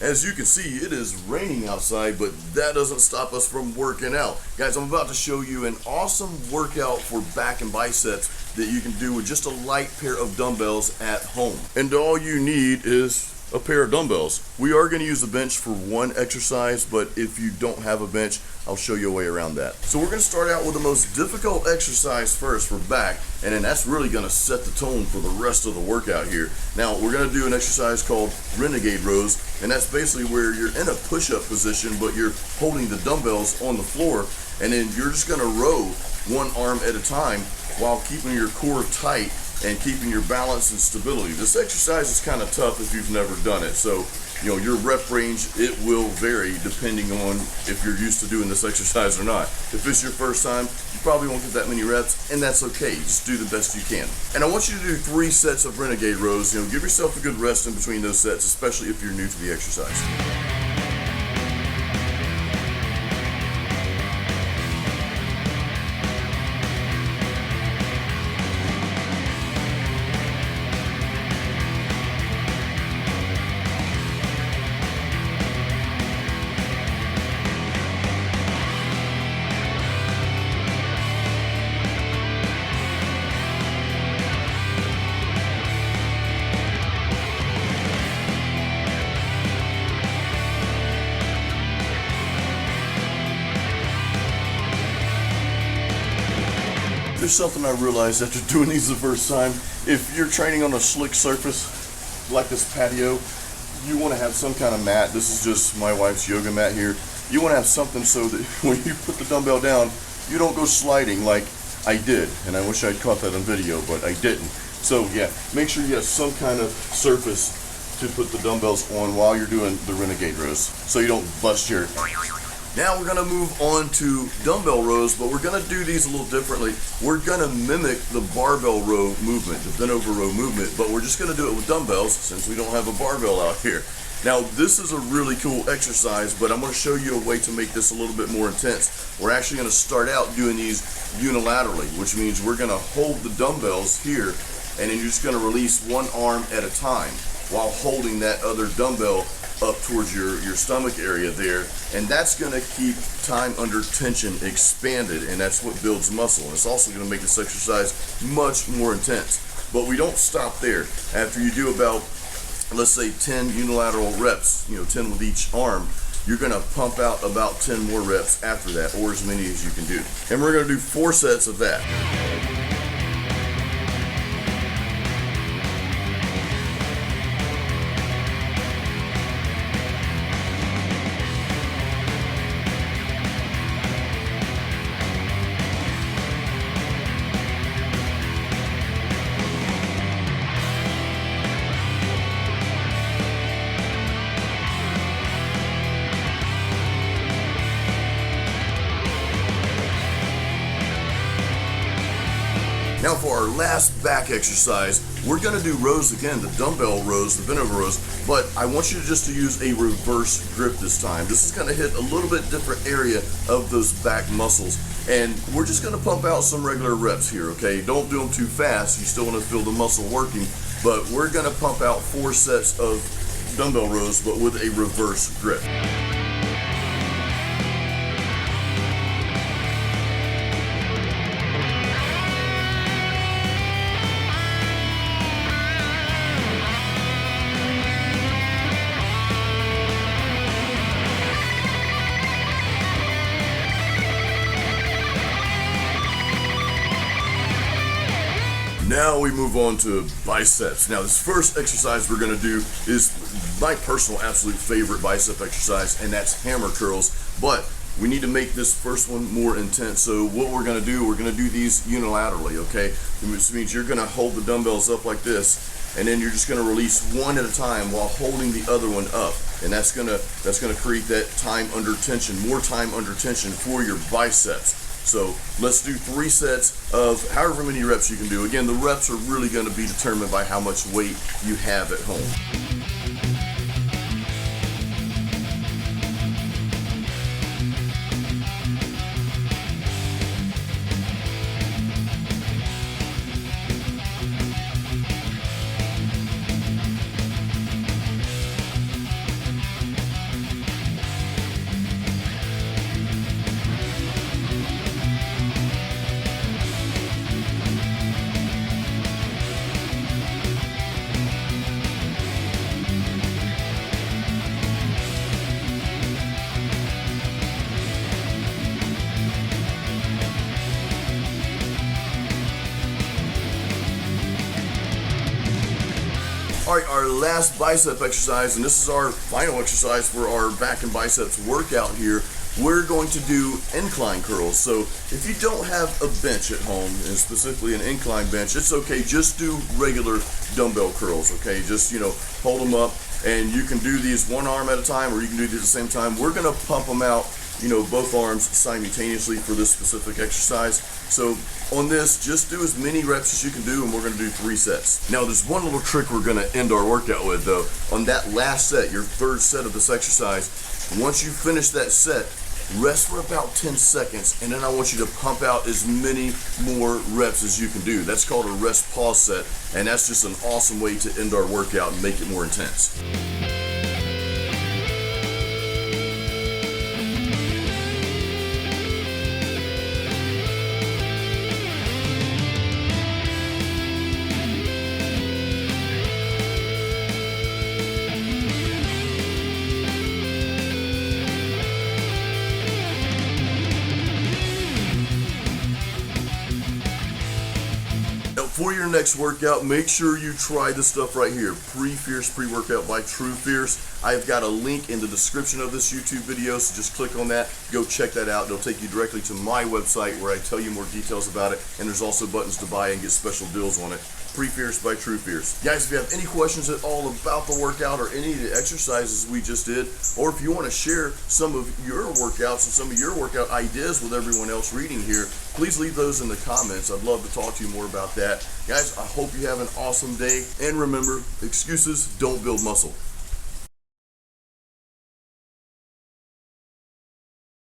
As you can see, it is raining outside, but that doesn't stop us from working out. Guys, I'm about to show you an awesome workout for back and biceps that you can do with just a light pair of dumbbells at home. And all you need is a pair of dumbbells. We are going to use the bench for one exercise, but if you don't have a bench, I'll show you a way around that. So we're going to start out with the most difficult exercise first for back, and then that's really going to set the tone for the rest of the workout here. Now we're going to do an exercise called renegade rows, and that's basically where you're in a push-up position, but you're holding the dumbbells on the floor, and then you're just going to row one arm at a time while keeping your core tight and keeping your balance and stability. This exercise is kind of tough if you've never done it. So, you know, your rep range, it will vary depending on if you're used to doing this exercise or not. If it's your first time, you probably won't get that many reps, and that's okay. Just do the best you can. And I want you to do 3 sets of renegade rows. You know, give yourself a good rest in between those sets, especially if you're new to the exercise. There's something I realized after doing these the first time. If you're training on a slick surface like this patio, you want to have some kind of mat. This is just my wife's yoga mat here. You want to have something so that when you put the dumbbell down, you don't go sliding like I did. And I wish I'd caught that on video, but I didn't. So yeah, make sure you have some kind of surface to put the dumbbells on while you're doing the renegade rows, so you don't bust your... Now we're going to move on to dumbbell rows, but we're going to do these a little differently. We're going to mimic the barbell row movement, the bent over row movement, but we're just going to do it with dumbbells since we don't have a barbell out here. Now this is a really cool exercise, but I'm going to show you a way to make this a little bit more intense. We're actually going to start out doing these unilaterally, which means we're going to hold the dumbbells here, and then you're just going to release one arm at a time while holding that other dumbbell up towards your stomach area there, and that's going to keep time under tension expanded, and that's what builds muscle. And it's also going to make this exercise much more intense. But we don't stop there. After you do about, let's say, 10 unilateral reps, 10 with each arm, you're going to pump out about 10 more reps after that, or as many as you can do. And we're going to do 4 sets of that. Now for our last back exercise, we're going to do rows again, the dumbbell rows, the bent over rows, but I want you to use a reverse grip this time. This is going to hit a little bit different area of those back muscles, and we're just going to pump out some regular reps here, okay? Don't do them too fast. You still want to feel the muscle working, but we're going to pump out 4 sets of dumbbell rows, but with a reverse grip. Now we move on to biceps. Now this first exercise we're going to do is my personal absolute favorite bicep exercise, and that's hammer curls. But we need to make this first one more intense. So what we're going to do, we're going to do these unilaterally, okay? Which means you're going to hold the dumbbells up like this, and then you're just going to release one at a time while holding the other one up. And that's going to create that time under tension, more time under tension for your biceps. So let's do 3 sets of however many reps you can do. Again, the reps are really going to be determined by how much weight you have at home. right, our last bicep exercise, and this is our final exercise for our back and biceps workout here. We're going to do incline curls. So if you don't have a bench at home, and specifically an incline bench, it's okay. Just do regular dumbbell curls, okay? Just, hold them up, and you can do these one arm at a time, or you can do these at the same time. We're gonna pump them out, both arms simultaneously for this specific exercise. So on this, just do as many reps as you can do, and we're gonna do 3 sets. Now there's one little trick we're gonna end our workout with though. On that last set, your 3rd set of this exercise, once you finish that set, rest for about 10 seconds, and then I want you to pump out as many more reps as you can do. That's called a rest pause set, and that's just an awesome way to end our workout and make it more intense. For your next workout, make sure you try this stuff right here. PreFIERCE pre-workout by PreFIERCE. I've got a link in the description of this YouTube video, so just click on that, go check that out. It'll take you directly to my website where I tell you more details about it, and there's also buttons to buy and get special deals on it. PreFIERCE by PreFIERCE. Guys, if you have any questions at all about the workout or any of the exercises we just did, or if you want to share some of your workouts and some of your workout ideas with everyone else reading here, please leave those in the comments. I'd love to talk to you more about that. Guys, I hope you have an awesome day, and remember, excuses don't build muscle.